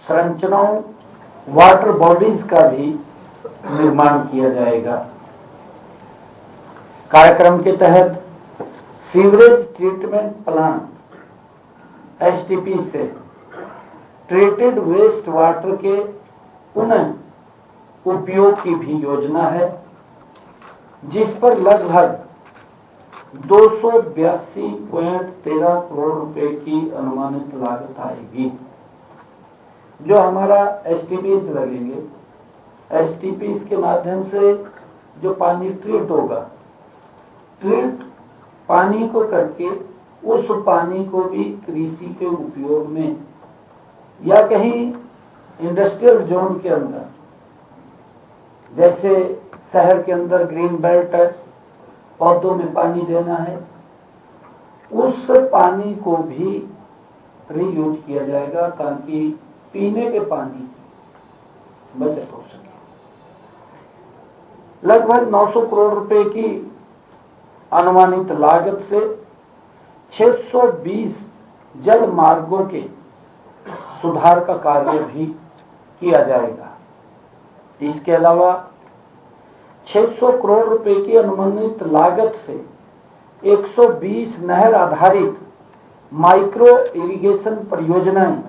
संरचनाओं, water bodies का भी निर्माण किया जाएगा। कार्यक्रम के तहत सीवरेज ट्रीटमेंट प्लांट एसटीपी से ट्रीटेड वेस्ट वाटर के पुनः उपयोग की भी योजना है, जिस पर लगभग 282.13 करोड़ रुपए की अनुमानित लागत आएगी। जो हमारा एसटीपीज लगेंगे, एसटीपीज के माध्यम से जो पानी ट्रीट होगा, ट्रीट पानी को करके उस पानी को भी कृषि के उपयोग में या कहीं इंडस्ट्रियल जोन के अंदर, जैसे शहर के अंदर ग्रीन बेल्ट है, पौधों में पानी देना है, उस पानी को भी रीयूज किया जाएगा ताकि पीने के पानी की बचत हो सके। लगभग 900 करोड़ रुपए की अनुमानित लागत से 620 जल मार्गों के सुधार का कार्य भी किया जाएगा। इसके अलावा 600 करोड़ रुपए की अनुमानित लागत से 120 नहर आधारित माइक्रो इरिगेशन परियोजनाएं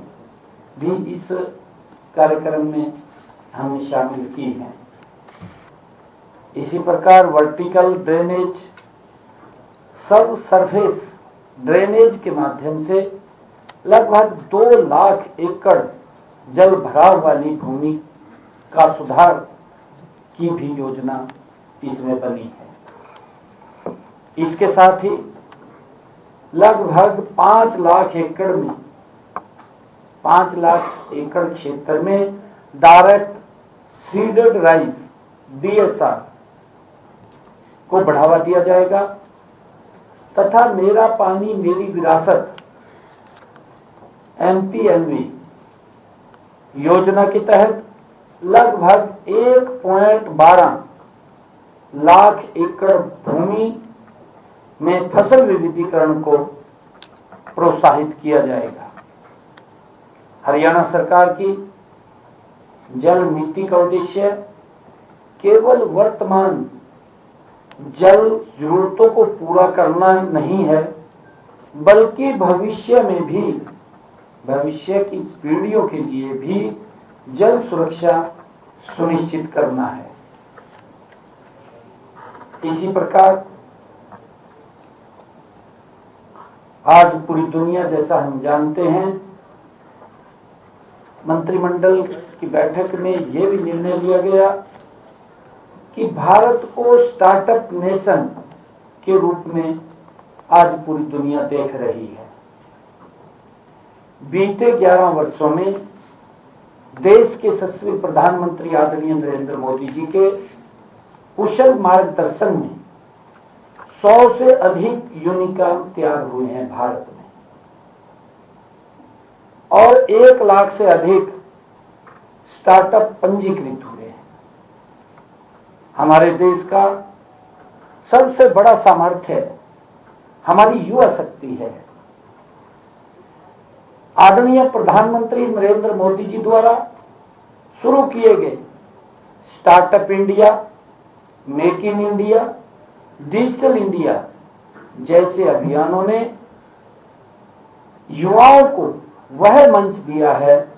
भी इस कार्यक्रम में हमने शामिल की हैं। इसी प्रकार वर्टिकल ड्रेनेज, सब सरफेस ड्रेनेज के माध्यम से लगभग 2 लाख एकड़ जल भराव वाली भूमि का सुधार की भी योजना इसमें बनी है। इसके साथ ही लगभग 5 लाख एकड़ में 5 लाख एकड़ क्षेत्र में डायरेक्ट सीडेड राइस डीएसआर को बढ़ावा दिया जाएगा तथा मेरा पानी मेरी विरासत एमपीएलवी योजना के तहत लगभग 1.12 लाख एकड़ भूमि में फसल विविधीकरण को प्रोत्साहित किया जाएगा। हरियाणा सरकार की जल नीति का उद्देश्य केवल वर्तमान जल जरूरतों को पूरा करना नहीं है, बल्कि भविष्य में भी, भविष्य की पीढ़ियों के लिए भी जल सुरक्षा सुनिश्चित करना है। इसी प्रकार आज पूरी दुनिया, जैसा हम जानते हैं, मंत्रिमंडल की बैठक में यह भी निर्णय लिया गया कि भारत को स्टार्टअप नेशन के रूप में आज पूरी दुनिया देख रही है। बीते 11 वर्षों में देश के यशस्वी प्रधानमंत्री आदरणीय नरेंद्र मोदी जी के कुशल मार्गदर्शन में 100 से अधिक यूनिकॉर्न तैयार हुए हैं भारत में, और 1 लाख से अधिक स्टार्टअप पंजीकृत हुए हैं। हमारे देश का सबसे बड़ा सामर्थ्य हमारी युवा शक्ति है। आदरणीय प्रधानमंत्री नरेंद्र मोदी जी द्वारा शुरू किए गए startup India, make in India, digital India जैसे अभियानों ने युवाओं को वह मंच दिया है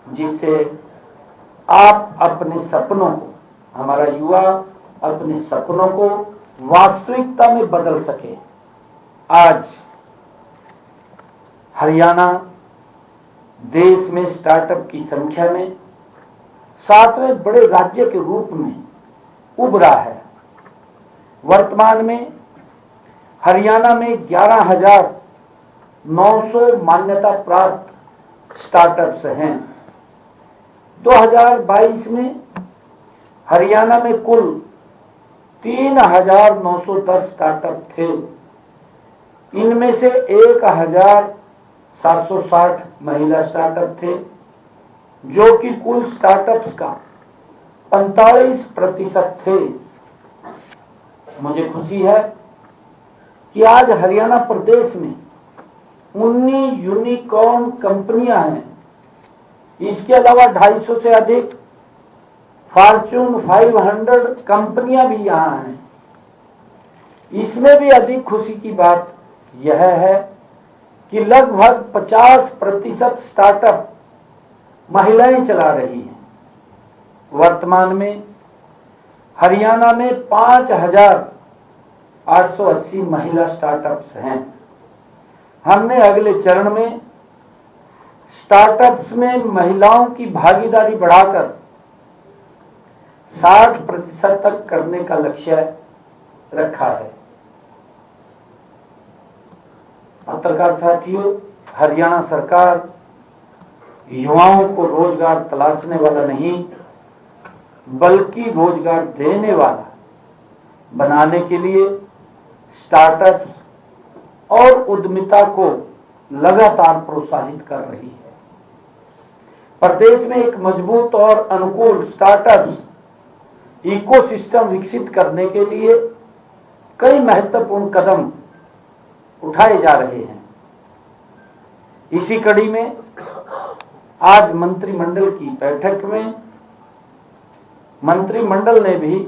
जिससे आप अपने सपनों को, हमारा युवा अपने सपनों को वास्तविकता में बदल सके। आज हरियाणा देश में स्टार्टअप की संख्या में 7वें बड़े राज्य के रूप में उभरा है। वर्तमान में हरियाणा में 11,900 मान्यता प्राप्त स्टार्टअप्स हैं। 2022 में हरियाणा में कुल 3,910 स्टार्टअप थे। इनमें से 1,760 महिला स्टार्टअप थे, जो कि कुल स्टार्टअप्स का 45% थे। मुझे खुशी है कि आज हरियाणा प्रदेश में 19 यूनिकॉर्न कंपनियां हैं इसके अलावा 250 से अधिक फॉर्च्यून 500 कंपनियां भी यहां हैं। इसमें भी अधिक खुशी की बात यह है कि लगभग 50% स्टार्टअप महिलाएं चला रही हैं। वर्तमान में हरियाणा में 5,880 महिला स्टार्टअप्स हैं। हमने अगले चरण में स्टार्टअप्स में महिलाओं की भागीदारी बढ़ाकर 60% तक करने का लक्ष्य रखा है। पत्रकार साथियों, हरियाणा सरकार युवाओं को रोजगार तलाशने वाला नहीं बल्कि रोजगार देने वाला बनाने के लिए स्टार्टअप्स और उद्यमिता को लगातार प्रोत्साहित कर रही है। प्रदेश में एक मजबूत और अनुकूल स्टार्टअप्स इकोसिस्टम विकसित करने के लिए कई महत्वपूर्ण कदम उठाए जा रहे हैं। इसी कड़ी में आज मंत्रिमंडल की बैठक में मंत्रिमंडल ने भी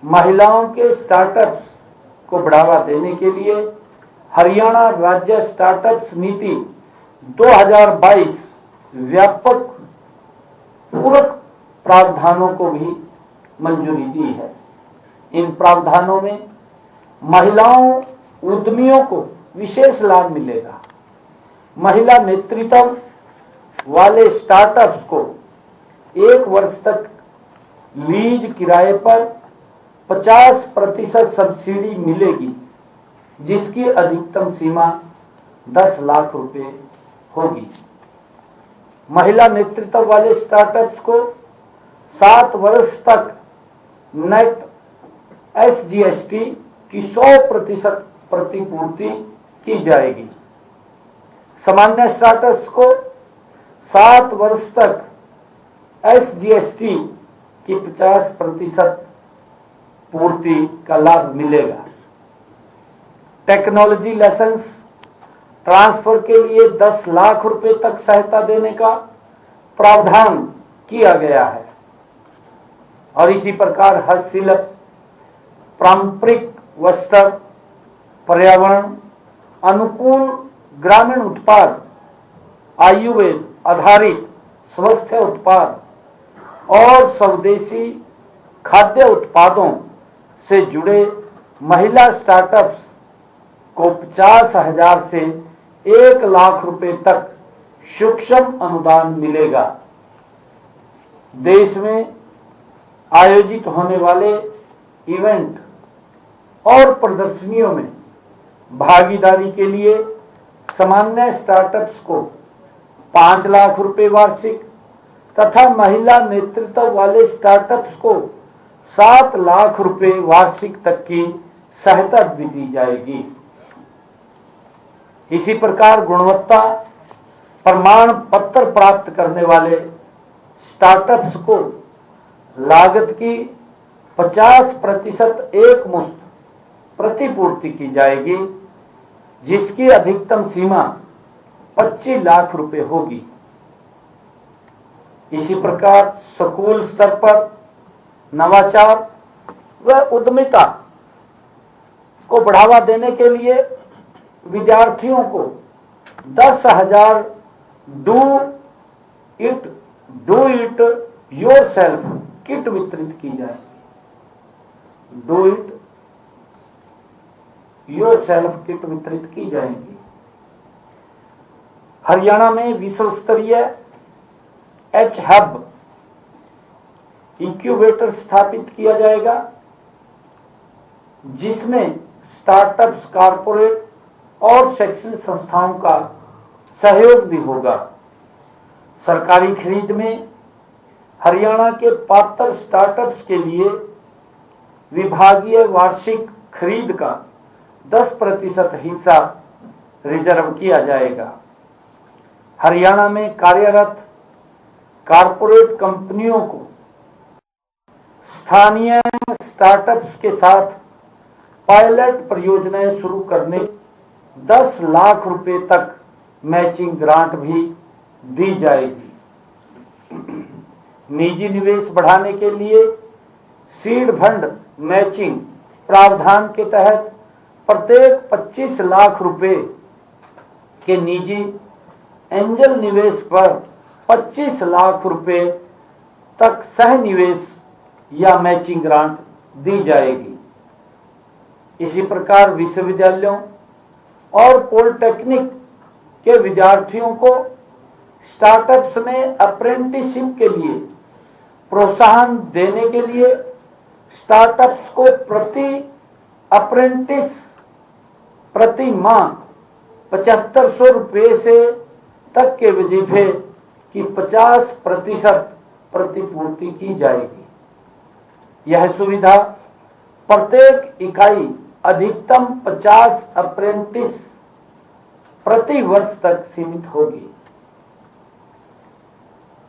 महिलाओं के स्टार्टअप्स को बढ़ावा देने के लिए हरियाणा राज्य स्टार्टअप्स नीति 2022 व्यापक पूरक प्रावधानों को भी मंजूरी दी है। इन प्रावधानों में महिलाओं उद्यमियों को विशेष लाभ मिलेगा। महिला नेतृत्व वाले स्टार्टअप्स को 1 वर्ष तक लीज किराए पर 50% सब्सिडी मिलेगी, जिसकी अधिकतम सीमा 10 लाख रुपए होगी। महिला नेतृत्व वाले स्टार्टअप्स को 7 वर्ष तक नेट SGST की 100% प्रतिपूर्ति की जाएगी। सामान्य स्टार्टअप्स को 7 वर्ष तक SGST की 50% पूर्ति का लाभ मिलेगा। टेक्नोलॉजी लाइसेंस ट्रांसफर के लिए 10 लाख रुपए तक सहायता देने का प्रावधान किया गया है। और इसी प्रकार हस्तशिल्प, पारंपरिक वस्त्र, पर्यावरण अनुकूल ग्रामीण उत्पाद, आयुर्वेद आधारित स्वास्थ्य उत्पाद और स्वदेशी खाद्य उत्पादों से जुड़े महिला स्टार्टअप्स को 50,000 से 1 लाख रुपए तक सूक्ष्म अनुदान मिलेगा। देश में आयोजित होने वाले इवेंट और प्रदर्शनियों में भागीदारी के लिए सामान्य स्टार्टअप्स को 5 लाख रुपए वार्षिक तथा महिला नेतृत्व वाले स्टार्टअप्स को 7 लाख रुपए वार्षिक तक की सहायता भी दी जाएगी। इसी प्रकार गुणवत्ता प्रमाण पत्र प्राप्त करने वाले स्टार्टअप्स को लागत की 50% एक मुश्त प्रतिपूर्ति की जाएगी, जिसकी अधिकतम सीमा 25 लाख रुपए होगी। इसी प्रकार स्कूल स्तर पर नवाचार व उद्यमिता को बढ़ावा देने के लिए विद्यार्थियों को 10,000 डू इट योरसेल्फ किट वितरित की जाएगी। डू इट योरसेल्फ किट वितरित की जाएगी। हरियाणा में विश्व स्तरीय H-हब इंक्यूबेटर स्थापित किया जाएगा, जिसमें स्टार्टअप्स, कॉर्पोरेट और शैक्षणिक संस्थाओं का सहयोग भी होगा। सरकारी खरीद में हरियाणा के पात्र स्टार्टअप्स के लिए विभागीय वार्षिक खरीद का 10% हिस्सा रिजर्व किया जाएगा। हरियाणा में कार्यरत कॉर्पोरेट कंपनियों को स्थानीय स्टार्टअप्स के साथ पायलट परियोजनाएं शुरू करने 10 लाख रुपए तक मैचिंग ग्रांट भी दी जाएगी। निजी निवेश बढ़ाने के लिए सीड फंड मैचिंग प्रावधान के तहत प्रत्येक 25 लाख रुपए के निजी एंजल निवेश पर 25 लाख रुपए तक सह निवेश या मैचिंग ग्रांट दी जाएगी। इसी प्रकार विश्वविद्यालयों और पॉलिटेक्निक के विद्यार्थियों को स्टार्टअप्स में अप्रेंटिसशिप के लिए प्रोत्साहन देने के लिए स्टार्टअप्स को प्रति अप्रेंटिस प्रति माह 7500 रुपये से तक के वजीफे की 50% प्रतिपूर्ति की जाएगी। यह सुविधा प्रत्येक इकाई अधिकतम 50 अप्रेंटिस प्रति वर्ष तक सीमित होगी।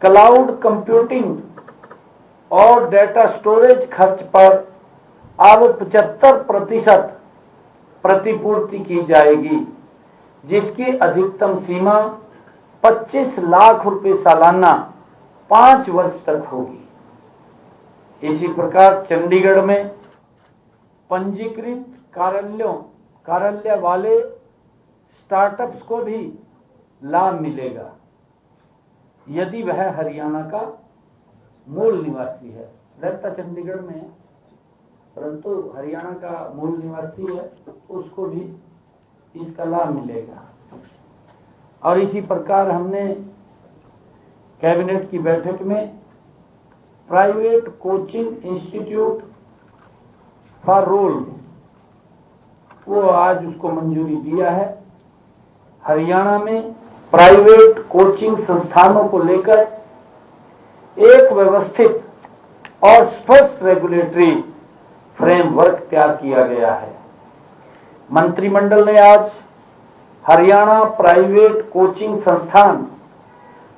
क्लाउड कंप्यूटिंग और डेटा स्टोरेज खर्च पर अब 75% प्रतिपूर्ति की जाएगी, जिसकी अधिकतम सीमा 25 लाख रुपए सालाना 5 वर्ष तक होगी। इसी प्रकार चंडीगढ़ में पंजीकृत कार्यालय वाले स्टार्टअप्स को भी लाभ मिलेगा यदि वह हरियाणा का मूल निवासी है। रहता चंडीगढ़ में है परंतु हरियाणा का मूल निवासी है, उसको भी इसका लाभ मिलेगा। और इसी प्रकार हमने कैबिनेट की बैठक में private coaching institute for role वो आज उसको मंजूरी दिया है। हरियाणा में प्राइवेट कोचिंग संस्थानों को लेकर एक व्यवस्थित और स्पष्ट रेगुलेटरी फ्रेमवर्क तैयार किया गया है। मंत्रिमंडल ने आज हरियाणा प्राइवेट कोचिंग संस्थान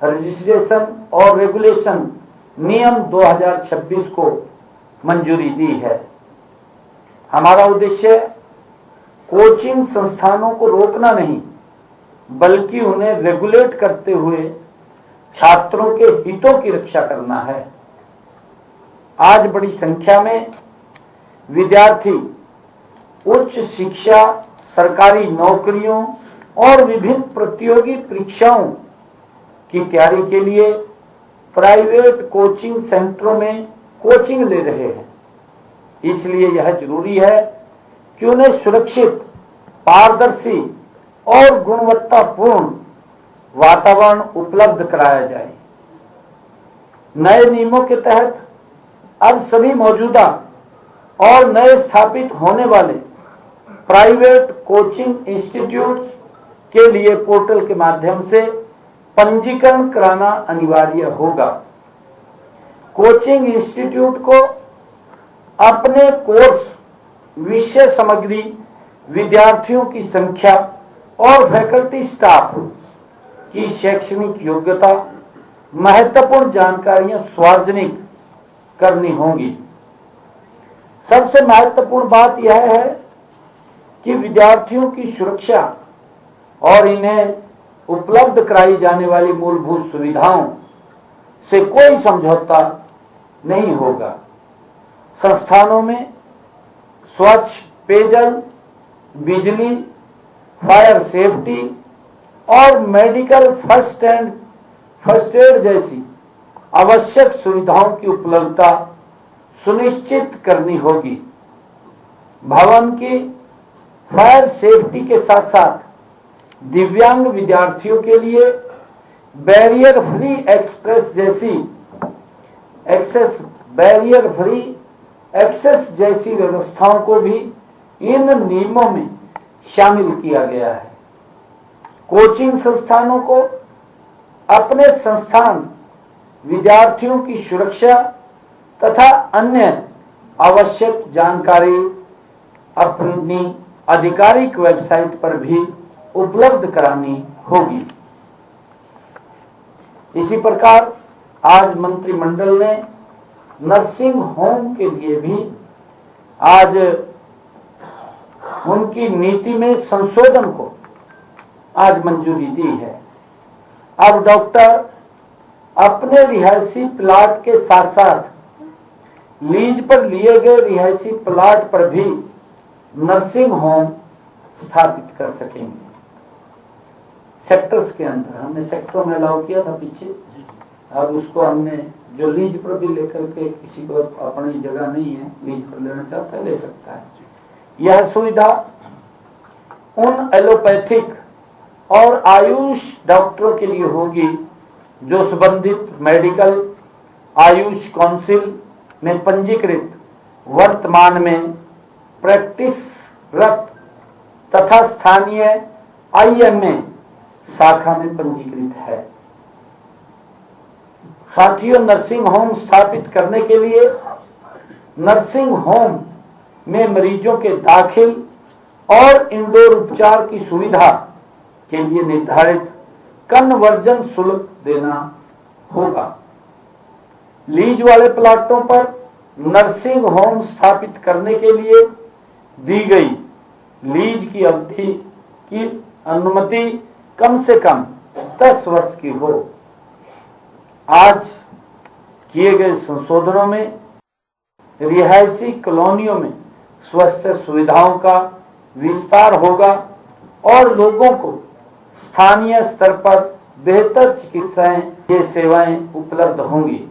रजिस्ट्रेशन और रेगुलेशन नियम 2026 को मंजूरी दी है। हमारा उद्देश्य कोचिंग संस्थानों को रोकना नहीं बल्कि उन्हें रेगुलेट करते हुए छात्रों के हितों की रक्षा करना है। आज बड़ी संख्या में विद्यार्थी उच्च शिक्षा, सरकारी नौकरियों और विभिन्न प्रतियोगी परीक्षाओं की तैयारी के लिए प्राइवेट कोचिंग सेंटरों में कोचिंग ले रहे हैं। इसलिए यह जरूरी है कि उन्हें सुरक्षित, पारदर्शी और गुणवत्तापूर्ण वातावरण उपलब्ध कराया जाए। नए नियमों के तहत अब सभी मौजूदा और नए स्थापित होने वाले प्राइवेट कोचिंग इंस्टीट्यूट के लिए पोर्टल के माध्यम से पंजीकरण कराना अनिवार्य होगा। कोचिंग इंस्टीट्यूट को अपने कोर्स, विषय सामग्री, विद्यार्थियों की संख्या और फैकल्टी स्टाफ की शैक्षणिक योग्यता, महत्वपूर्ण जानकारियां सार्वजनिक करनी होंगी। सबसे महत्वपूर्ण बात यह है कि विद्यार्थियों की सुरक्षा और इन्हें उपलब्ध कराई जाने वाली मूलभूत सुविधाओं से कोई समझौता नहीं होगा। संस्थानों में स्वच्छ पेयजल, बिजली, फायर सेफ्टी और मेडिकल फर्स्ट एड जैसी आवश्यक सुविधाओं की उपलब्धता सुनिश्चित करनी होगी। भवन की फायर सेफ्टी के साथ साथ दिव्यांग विद्यार्थियों के लिए बैरियर फ्री एक्सेस जैसी व्यवस्थाओं को भी इन नियमों में शामिल किया गया है। कोचिंग संस्थानों को अपने संस्थान, विद्यार्थियों की सुरक्षा तथा अन्य आवश्यक जानकारी अपनी आधिकारिक वेबसाइट पर भी उपलब्ध करानी होगी। इसी प्रकार आज मंत्रिमंडल ने नर्सिंग होम के लिए भी आज उनकी नीति में संशोधन को आज मंजूरी दी है। अब डॉक्टर, अपने रिहायशी प्लाट के साथ साथ लीज पर लिए गए रिहायशी प्लाट पर भी नर्सिंग होम स्थापित कर सकेंगे। सेक्टर्स के अंदर हमने सेक्टरों में अलाउ किया था पीछे, अब उसको हमने जो लीज पर भी लेकर के किसी को अपनी जगह नहीं है लीज पर लेना चाहता है ले सकता है। यह सुविधा उन एलोपैथिक और आयुष डॉक्टरों के लिए होगी जो संबंधित मेडिकल आयुष काउंसिल में पंजीकृत, वर्तमान में प्रैक्टिसरत तथा स्थानीय IMA शाखा में पंजीकृत है। साथियों, नर्सिंग होम स्थापित करने के लिए नर्सिंग होम में मरीजों के दाखिल और इंडोर उपचार की सुविधा के लिए निर्धारित कन्वर्जन शुल्क देना होगा। लीज वाले प्लाटों पर नर्सिंग होम स्थापित करने के लिए दी गई लीज की अवधि की अनुमति कम से कम 10 वर्ष की हो। आज किए गए संशोधनों में रिहायशी कॉलोनियों में स्वास्थ्य सुविधाओं का विस्तार होगा और लोगों को स्थानीय स्तर पर बेहतर चिकित्साएं सेवाएं उपलब्ध होंगी।